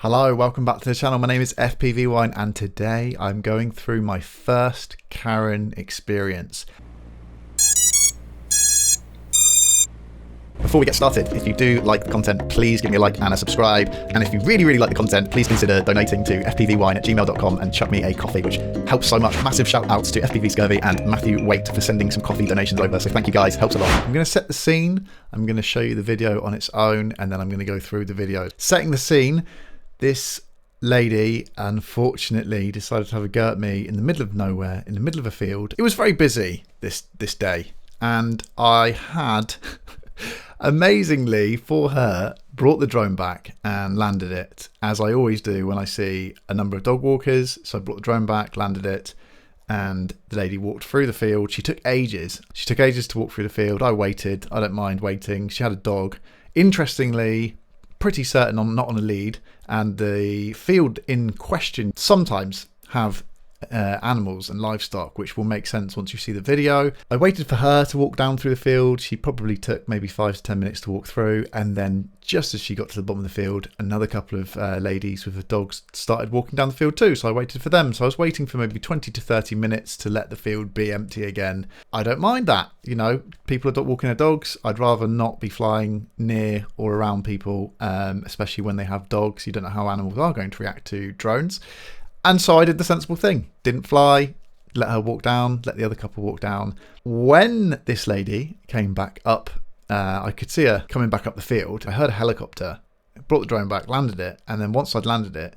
Hello, welcome back to the channel. My name is FPV Wine and today I'm going through my first Karen experience. Before we get started, if you do like the content, please give me a like and a subscribe. And if you really like the content, please consider donating to fpvwine@gmail.com and chuck me a coffee, which helps so much. Massive shout outs to FPV Scurvy and Matthew Waite for sending some coffee donations over. So thank you guys, helps a lot. I'm going to set the scene. I'm going to show you the video on its own and then I'm going to go through the video. Setting the scene, this lady unfortunately decided to have a go at me in the middle of nowhere, in the middle of a field. It was very busy this day and I had... amazingly for her, brought the drone back and landed it, as I always do when I see a number of dog walkers. So I brought the drone back, landed it, and the lady walked through the field. She took ages. She took ages to walk through the field. I waited. I don't mind waiting. She had a dog. Interestingly, pretty certain not on a lead, and the field in question sometimes have animals and livestock, which will make sense once you see the video. I waited for her to walk down through the field. She probably took maybe 5 to 10 minutes to walk through, and then just as she got to the bottom of the field, another couple of ladies with the dogs started walking down the field too, so I waited for them. So I was waiting for maybe 20 to 30 minutes to let the field be empty again. I don't mind that, you know, people are walking their dogs. I'd rather not be flying near or around people, especially when they have dogs. You don't know how animals are going to react to drones. And so I did the sensible thing, didn't fly, let her walk down, let the other couple walk down. When this lady came back up, I could see her coming back up the field. I heard a helicopter, brought the drone back, landed it. And then once I'd landed it,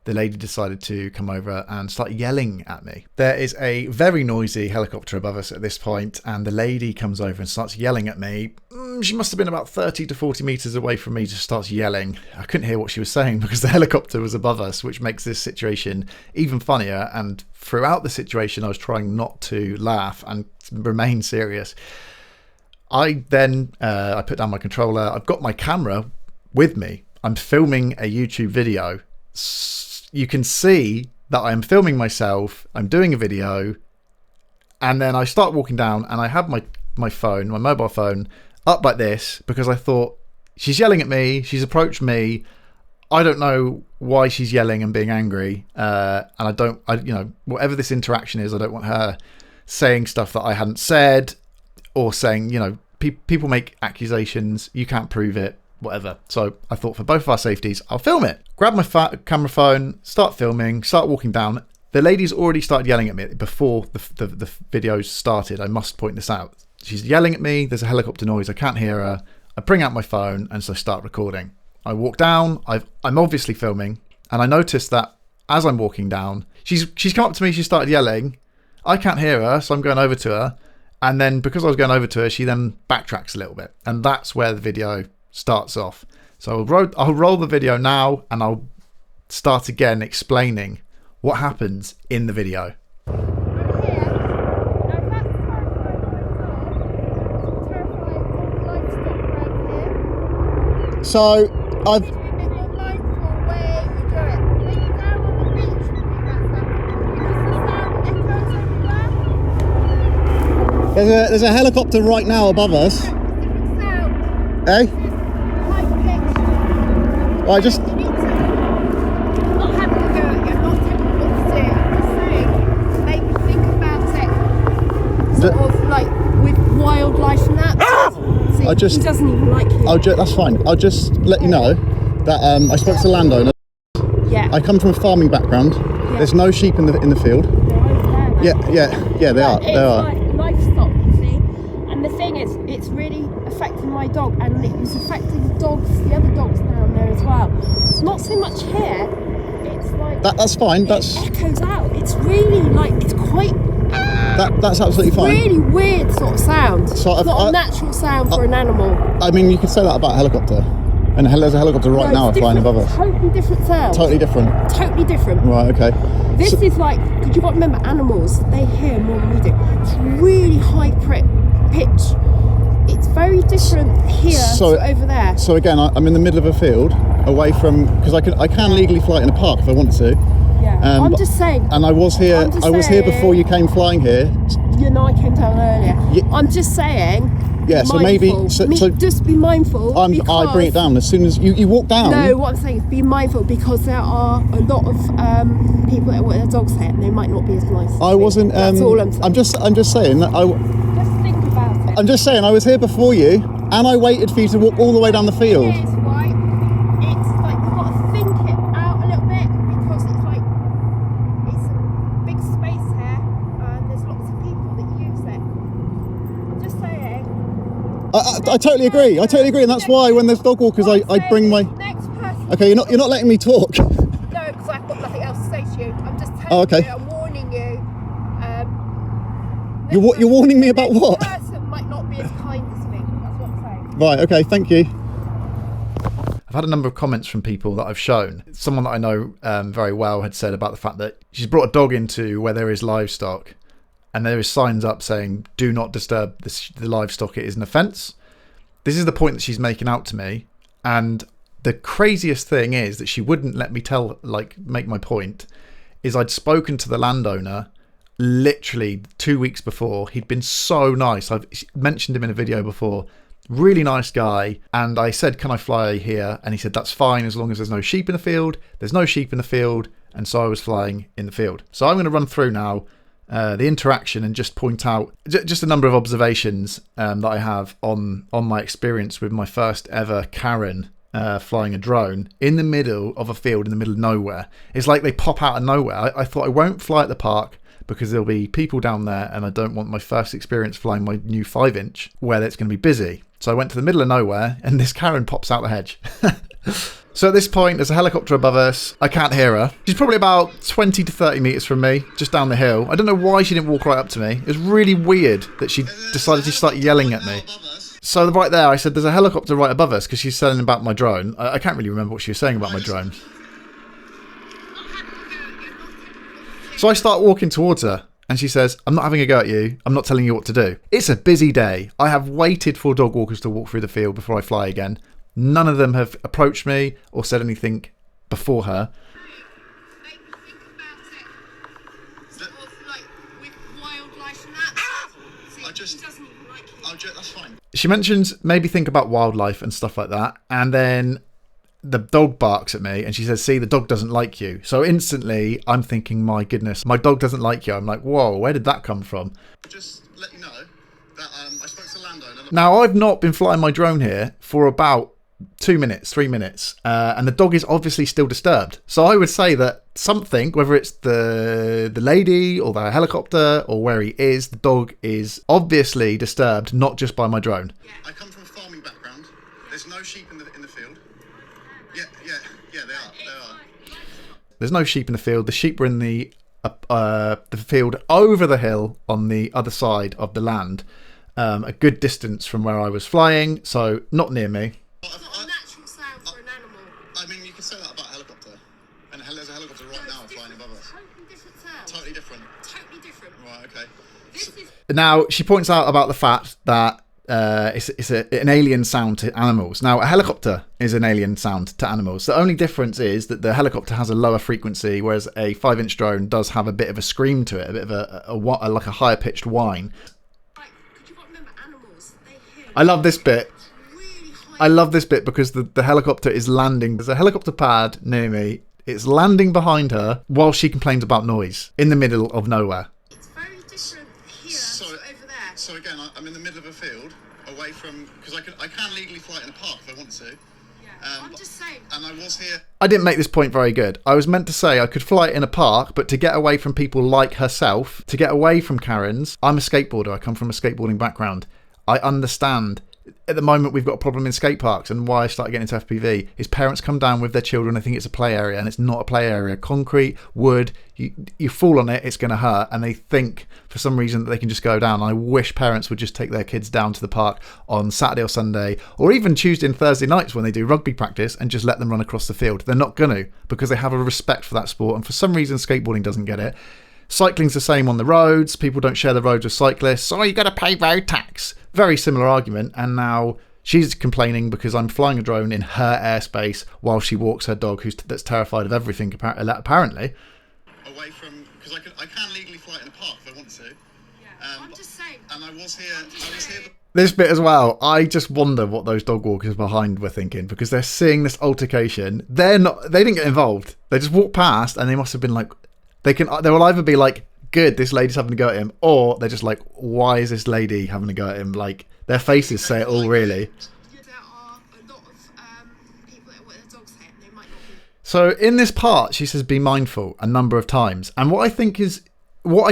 the lady decided to come over and start yelling at me. There is a very noisy helicopter above us at this point, and the lady comes over and starts yelling at me. She must have been about 30 to 40 meters away from me, just starts yelling. I couldn't hear what she was saying because the helicopter was above us, which makes this situation even funnier. And throughout the situation, I was trying not to laugh and remain serious. I then, I put down my controller. I've got my camera with me. I'm filming a YouTube video. You can see that I'm filming myself, I'm doing a video, and then I start walking down and I have my phone, my mobile phone, up like this because I thought, she's yelling at me, she's approached me, I don't know why she's yelling and being angry, and you know, whatever this interaction is, I don't want her saying stuff that I hadn't said, or saying, you know, people make accusations, you can't prove it, whatever. So I thought for both of our safeties, I'll film it. Grab my camera phone, start filming, start walking down. The lady's already started yelling at me before the video started. I must point this out. She's yelling at me. There's a helicopter noise. I can't hear her. I bring out my phone and so start recording. I walk down. I'm obviously filming, and I noticed that as I'm walking down, she's come up to me. She started yelling. I can't hear her, so I'm going over to her. And then because I was going over to her, she then backtracks a little bit, and that's where the video starts off. So I'll roll the video now and I'll start again explaining what happens in the video. So there's a helicopter right now above us. Eh? I just... I'm not having a go at you, I'm not telling you what to do. I'm just saying, maybe think about it. Sort of like with wildlife and that. See, he doesn't even like you. That's fine. I'll just let you know that I spoke to the landowner. Yeah. I come from a farming background. Yeah. There's no sheep in the field. There, yeah, they are. It's like livestock, you see. And the thing is, it's really affecting my dog, and it was affecting the other dogs down there as well. Not so much here. It's like that's fine. It echoes out. It's really like it's quite. That's absolutely fine. Really weird sort of sound. So it's not a natural sound for an animal. I mean, you could say that about a helicopter. And there's a helicopter right now flying above us. Totally different sound. Totally different. Totally different. Right. Okay. This is like, because you've got to remember, animals, they hear more than we do. It's really high pitch. It's very different here to over there. So again, I'm in the middle of a field, away from, because I can legally fly in a park if I wanted to. Yeah. I'm just saying. And I was here. I was here before you came flying here. You know, I came down earlier. Yeah. I'm just saying, Yeah, so maybe... just be mindful. I bring it down as soon as you walk down. No, what I'm saying is be mindful, because there are a lot of people that want their dogs here and they might not be as nice. I wasn't... That's all I'm saying. I'm just saying that Just think about it. I'm just saying I was here before you and I waited for you to walk all the way down the field. It's right. It's like you've got to think it out a little bit, because it's like it's a big space here and there's lots of people that use it. I'm just saying. I totally agree. And that's why when there's dog walkers, I bring my... Next person. Okay, you're not letting me talk. No, because I've got nothing else to say to you. I'm just telling okay. you. I'm warning you. You're warning me about what? This person might not be as kind as me. That's what I'm saying. Right. Okay. Thank you. I've had a number of comments from people that I've shown. Someone that I know very well had said about the fact that she's brought a dog into where there is livestock, and there is signs up saying "Do not disturb the livestock. It is an offence." This is the point that she's making out to me, and the craziest thing is that she wouldn't let me make my point. Is I'd spoken to the landowner literally 2 weeks before. He'd been so nice. I've mentioned him in a video before. Really nice guy. And I said, can I fly here? And he said, that's fine as long as there's no sheep in the field. There's no sheep in the field. And so I was flying in the field. So I'm going to run through now the interaction and just point out just a number of observations that I have on my experience with my first ever Karen flying a drone in the middle of a field in the middle of nowhere. It's like they pop out of nowhere. I thought I won't fly at the park because there'll be people down there and I don't want my first experience flying my new 5-inch where it's going to be busy. So I went to the middle of nowhere and this Karen pops out the hedge. So at this point, there's a helicopter above us. I can't hear her. She's probably about 20 to 30 metres from me, just down the hill. I don't know why she didn't walk right up to me. It was really weird that she decided to start yelling at me. So right there, I said, there's a helicopter right above us because she's saying about my drone. I can't really remember what she was saying about my drone. So I start walking towards her and she says, I'm not having a go at you. I'm not telling you what to do. It's a busy day. I have waited for dog walkers to walk through the field before I fly again. None of them have approached me or said anything before her. That's fine. She mentions maybe think about wildlife and stuff like that, and then the dog barks at me and she says, see, the dog doesn't like you. So instantly I'm thinking, my goodness, my dog doesn't like you. I'm like, whoa, where did that come from? Just let you know that I spoke to the landowner. Now, I've not been flying my drone here for about 2 minutes, 3 minutes, and the dog is obviously still disturbed. So I would say that something, whether it's the lady or the helicopter or where he is, the dog is obviously disturbed, not just by my drone. Yeah. I come from a farming background. There's no sheep in the field. Yeah, they are. There's no sheep in the field. The sheep were in the field over the hill on the other side of the land, a good distance from where I was flying, so not near me. It's not a natural sound for an animal. I mean, you can say that about a helicopter. And there's a helicopter right now flying above us. Totally different sound. Totally different. Totally different. Right, okay. This is... Now, she points out about the fact that it's an alien sound to animals. Now, a helicopter is an alien sound to animals. The only difference is that the helicopter has a lower frequency, whereas a 5-inch drone does have a bit of a scream to it, a bit of like a higher pitched whine. Right, because you've got to remember, animals, they hear... I love this bit. I love this bit because the helicopter is landing. There's a helicopter pad near me. It's landing behind her while she complains about noise in the middle of nowhere. It's very different here to over there. So again, I'm in the middle of a field, away from, because I can legally fly in a park if I want to. Yeah, I'm just saying. And I was here. I didn't make this point very good. I was meant to say I could fly in a park, but to get away from people like herself, to get away from Karens, I'm a skateboarder. I come from a skateboarding background. I understand. At the moment, we've got a problem in skate parks, and why I started getting into FPV is parents come down with their children. I think it's a play area, and it's not a play area. Concrete, wood, you fall on it, it's going to hurt, and they think for some reason that they can just go down. I wish parents would just take their kids down to the park on Saturday or Sunday, or even Tuesday and Thursday nights when they do rugby practice, and just let them run across the field. They're not going to, because they have a respect for that sport, and for some reason skateboarding doesn't get it. Cycling's the same on the roads. People don't share the roads with cyclists. So you got to pay road tax. Very similar argument. And now she's complaining because I'm flying a drone in her airspace while she walks her dog, that's terrified of everything, apparently. Away from, because I can legally fly in a park if I want to. Yeah, I'm just saying. And I was here. This bit as well, I just wonder what those dog walkers behind were thinking, because they're seeing this altercation. They didn't get involved. They just walked past, and they must have been like, they will either be like, good, this lady's having a go at him, or they're just like, why is this lady having a go at him? Like, their faces say it all, really. There are a lot of people that wear their dogs here, and they might not be. So in this part, she says, be mindful a number of times. And what I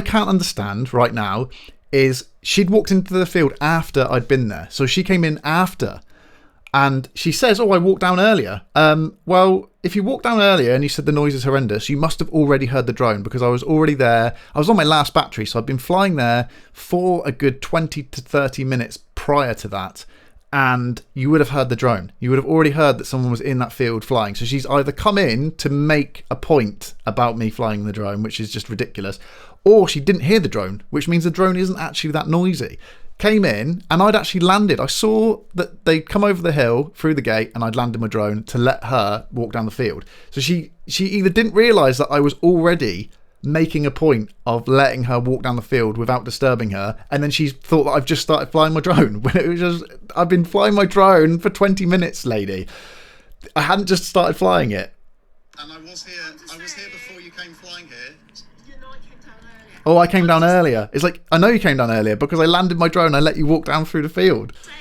can't understand right now is she'd walked into the field after I'd been there. So she came in after, and she says, oh, I walked down earlier. Well, if you walked down earlier and you said the noise is horrendous, you must have already heard the drone, because I was already there. I was on my last battery, so I'd been flying there for a good 20 to 30 minutes prior to that. And you would have heard the drone. You would have already heard that someone was in that field flying. So she's either come in to make a point about me flying the drone, which is just ridiculous, or she didn't hear the drone, which means the drone isn't actually that noisy. Came in, and I'd actually landed. I saw that they'd come over the hill through the gate, and I'd landed my drone to let her walk down the field. So she either didn't realise that I was already making a point of letting her walk down the field without disturbing her, and then she thought that I've just started flying my drone, when it was just, I've been flying my drone for 20 minutes, lady. I hadn't just started flying it. And I was here before you came flying here. You know, I came down earlier. Oh, I came down earlier. It's like, I know you came down earlier because I landed my drone, I let you walk down through the field. Saying,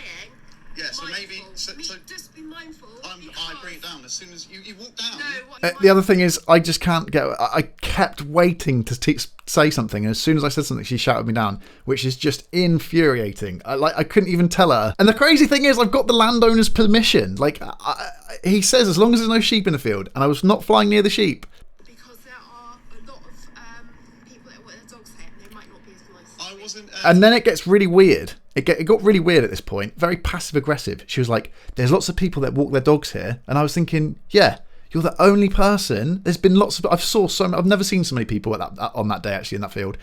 Yeah, so maybe... So just be mindful. I bring it down as soon as you walk down. No, what The other thing is, I just can't get... I kept waiting to say something, and as soon as I said something, she shouted me down, which is just infuriating. I couldn't even tell her. And the crazy thing is, I've got the landowner's permission. Like, he says, as long as there's no sheep in the field, and I was not flying near the sheep. Because there are a lot of people that wear their dogs here, and they might not be as nice. I wasn't... And then it gets really weird. It got really weird at this point. Very passive aggressive. She was like, there's lots of people that walk their dogs here. And I was thinking, yeah, you're the only person. There's been lots of... I've never seen so many people on that day, actually, in that field.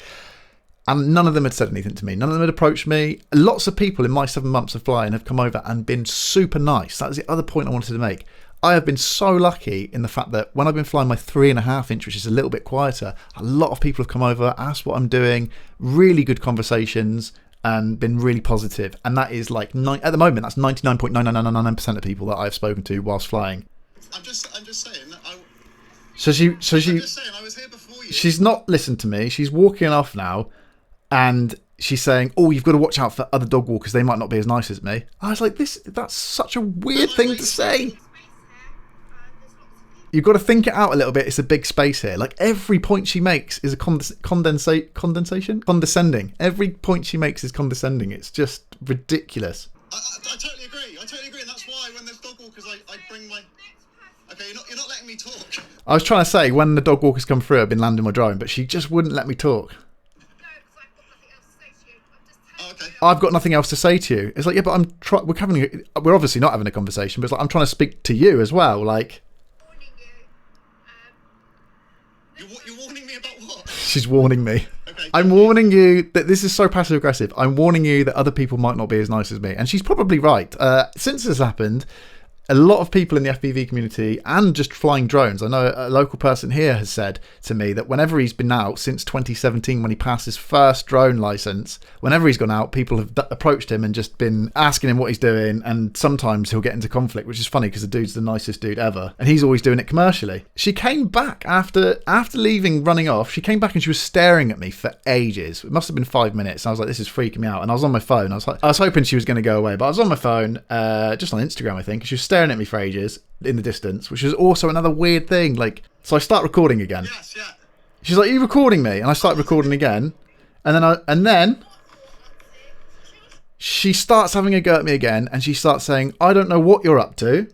And none of them had said anything to me. None of them had approached me. Lots of people in my 7 months of flying have come over and been super nice. That was the other point I wanted to make. I have been so lucky in the fact that when I've been flying my 3.5 inch, which is a little bit quieter, a lot of people have come over, asked what I'm doing, really good conversations, and been really positive. And that is like, at the moment, that's 99.99999% of people that I've spoken to whilst flying. I'm just saying that I'm just saying I was here before you. She's not listened to me. She's walking off now, and she's saying, oh, you've got to watch out for other dog walkers. They might not be as nice as me. I was like, that's such a weird thing to say. You've got to think it out a little bit. It's a big space here. Like, every point she makes is a condescending. Every point she makes is condescending. It's just ridiculous. I totally agree. And that's why when there's dog walkers, I bring my... Okay, you're not letting me talk. I was trying to say, when the dog walkers come through, I've been landing my drone, but she just wouldn't let me talk. Oh, okay. I've got nothing else to say to you. It's like, yeah, but we're obviously not having a conversation, but it's like, I'm trying to speak to you as well. Like, You're warning me about what? she's warning me. Okay. I'm warning you that this is so passive aggressive. I'm warning you that other people might not be as nice as me. And she's probably right. Since this happened, a lot of people in the FPV community and just flying drones, I know a local person here has said to me that whenever he's been out since 2017, when he passed his first drone license, whenever he's gone out, people have approached him and just been asking him what he's doing, and sometimes he'll get into conflict, which is funny because the dude's the nicest dude ever, and he's always doing it commercially. She came back after leaving, running off. She came back and she was staring at me for ages. It must have been 5 minutes, and I was like, this is freaking me out. And I was on my phone. I was hoping she was going to go away, but I was on my phone, just on Instagram, I think, and she was staring at me for ages in the distance, which is also another weird thing. Like, so I start recording again. Yes, yeah. She's like, are you recording me? And I start recording again, and then she starts having a go at me again, and she starts saying, I don't know what you're up to.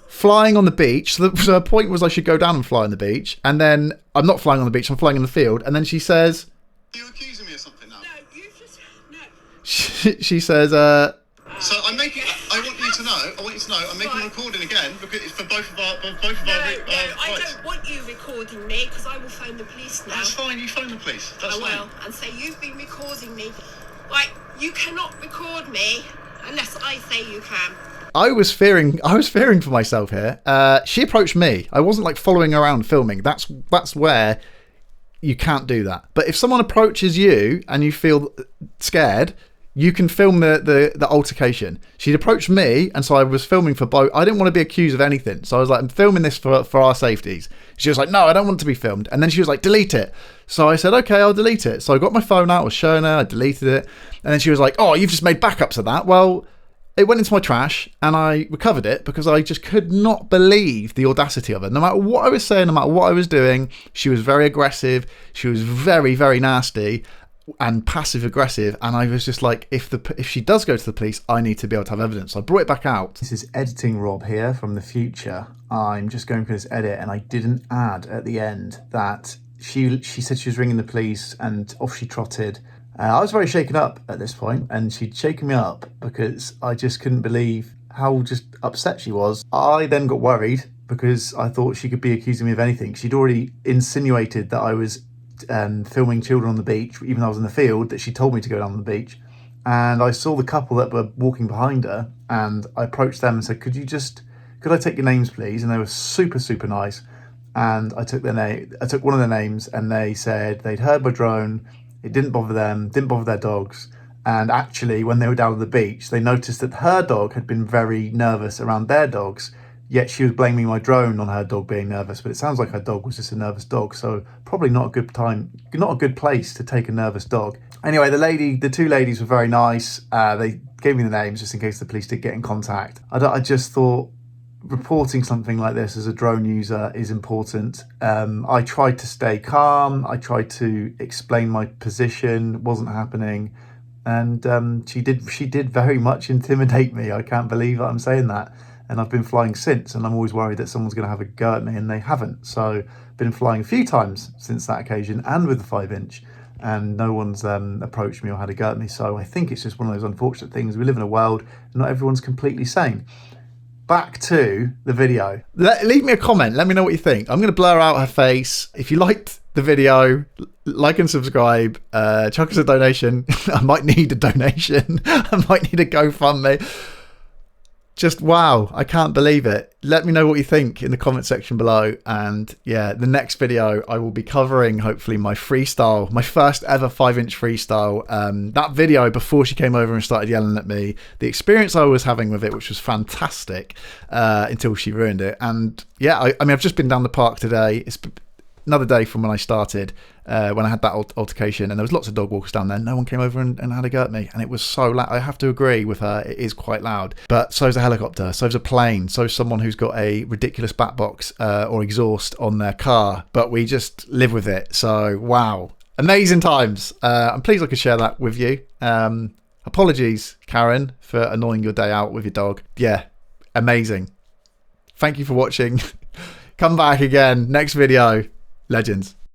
Flying on the beach. So her point was I should go down and fly on the beach, and then I'm not flying on the beach, I'm flying in the field, and then she says, Are you accusing me of something now? No, you just... No. she says, So I want you to know, I'm making a recording again because it's for both of our I rights. don't want you recording me, because I will phone the police now. That's fine, you phone the police. That's I will, fine. and say you've been recording me. Like, you cannot record me unless I say you can. I was fearing for myself here. She approached me. I wasn't like following her around filming. That's where you can't do that. But if someone approaches you and you feel scared, you can film the altercation. She'd approached me, and so I was filming for both. I didn't want to be accused of anything, so I was like, I'm filming this for our safeties. She was like, no, I don't want to be filmed. And then she was like, delete it. So I said, okay, I'll delete it. So I got my phone out, I was showing her, I deleted it, and then she was like, oh, you've just made backups of that. Well, it went into my trash, and I recovered it because I just could not believe the audacity of it. No matter what I was saying, no matter what I was doing, she was very aggressive. She was very, very nasty and passive aggressive, and I was just like, if she does go to the police, I need to be able to have evidence. So I brought it back out. This is editing Rob here from the future. I'm just going through this edit, and I didn't add at the end that she said she was ringing the police, and off she trotted. I was very shaken up at this point, and she'd shaken me up because I just couldn't believe how just upset she was. I then got worried because I thought she could be accusing me of anything. She'd already insinuated that I was filming children on the beach, even though I was in the field, that she told me to go down on the beach. And I saw the couple that were walking behind her, and I approached them and said, could I take your names, please? And they were super, super nice. And I took one of their names, and they said they'd heard my drone. It didn't bother them, didn't bother their dogs. And actually, when they were down on the beach, they noticed that her dog had been very nervous around their dogs, yet she was blaming my drone on her dog being nervous. But it sounds like her dog was just a nervous dog, so probably not a good time, not a good place to take a nervous dog. Anyway, the two ladies were very nice. They gave me the names just in case the police did get in contact. I just thought reporting something like this as a drone user is important. I tried to stay calm. I tried to explain my position. Wasn't happening. And she did very much intimidate me. I can't believe I'm saying that. And I've been flying since, and I'm always worried that someone's going to have a go at me, and they haven't. So been flying a few times since that occasion, and with the 5-inch, and no one's approached me or had a go at me. So I think it's just one of those unfortunate things. We live in a world, and not everyone's completely sane. Back to the video. Leave me a comment. Let me know what you think. I'm going to blur out her face. If you liked the video, like and subscribe. Chuck us a donation. I might need a donation. I might need a GoFundMe. Just wow, I can't believe it. Let me know what you think in the comment section below. And yeah, the next video I will be covering hopefully my freestyle, my first ever 5-inch freestyle. That video before she came over and started yelling at me, the experience I was having with it, which was fantastic, until she ruined it. And yeah, I mean, I've just been down the park today. It's another day from when I started, when I had that altercation, and there was lots of dog walkers down there. No one came over and had a go at me, and it was so loud. I have to agree with her, it is quite loud. But so's a helicopter, so's a plane, so's someone who's got a ridiculous back box or exhaust on their car, but we just live with it. So wow, amazing times. I'm pleased I could share that with you. Apologies, Karen, for annoying your day out with your dog. Yeah, amazing. Thank you for watching. Come back again, next video. Legends.